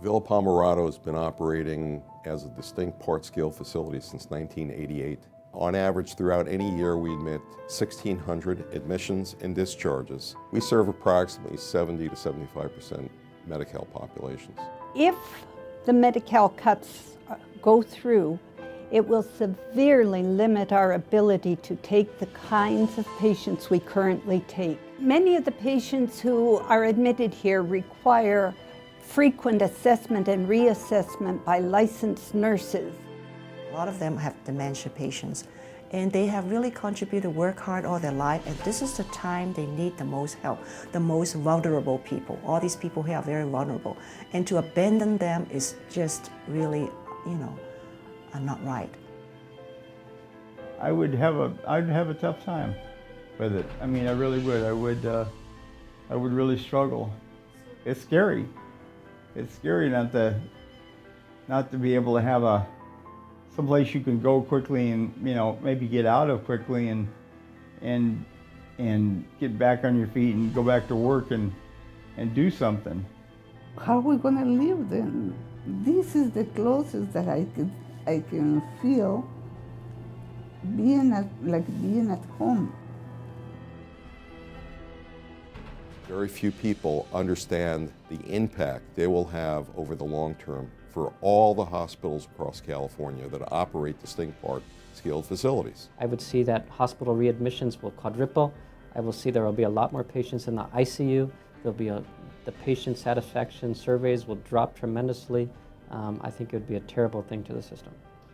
Villa Palmerato has been operating as a distinct part-scale facility since 1988. On average, throughout any year, we admit 1,600 admissions and discharges. We serve approximately 70 to 75% Medi-Cal populations. If the Medi-Cal cuts go through, it will severely limit our ability to take the kinds of patients we currently take. Many of the patients who are admitted here require frequent assessment and reassessment by licensed nurses. A lot of them have dementia patients, and they have really contributed to work hard all their life, and this is the time they need the most help, the most vulnerable people. All these people here are very vulnerable, and to abandon them is just really, not right. I'd have a tough time with it. I mean, I really would. I would really struggle. It's scary. It's scary not to be able to have someplace you can go quickly and maybe get out of quickly and get back on your feet and go back to work and do something. How are we going to live then? This is the closest that I can feel being at home. Very few people understand the impact they will have over the long term for all the hospitals across California that operate distinct part-scale facilities. I would see that hospital readmissions will quadruple. I will see there will be a lot more patients in the ICU. The patient satisfaction surveys will drop tremendously. I think it would be a terrible thing to the system.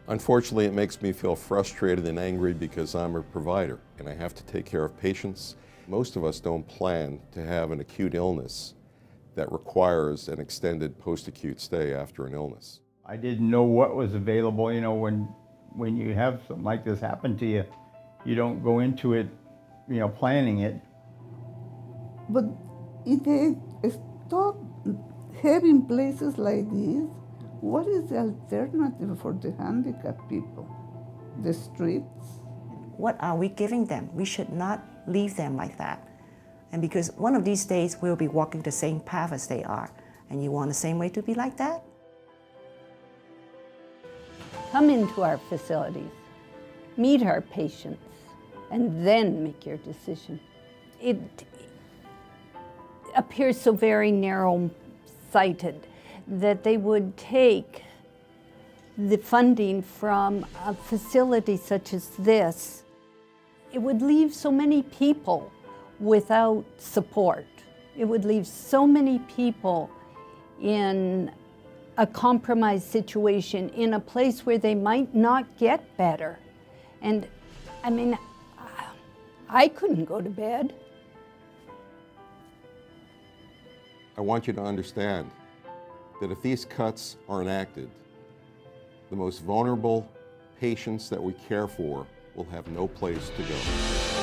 Unfortunately, it makes me feel frustrated and angry because I'm a provider and I have to take care of patients. Most of us don't plan to have an acute illness that requires an extended post-acute stay after an illness. I didn't know what was available. When you have something like this happen to you, you don't go into it, planning it. But if they stop having places like this, what is the alternative for the handicapped people? The streets? What are we giving them? We should not leave them like that. And because one of these days we'll be walking the same path as they are. And you want the same way to be like that? Come into our facilities, meet our patients, and then make your decision. It appears so very narrow-sighted that they would take the funding from a facility such as this. It would leave so many people without support. It would leave so many people in a compromised situation, in a place where they might not get better. And I mean, I couldn't go to bed. I want you to understand that if these cuts are enacted, the most vulnerable patients that we care for will have no place to go.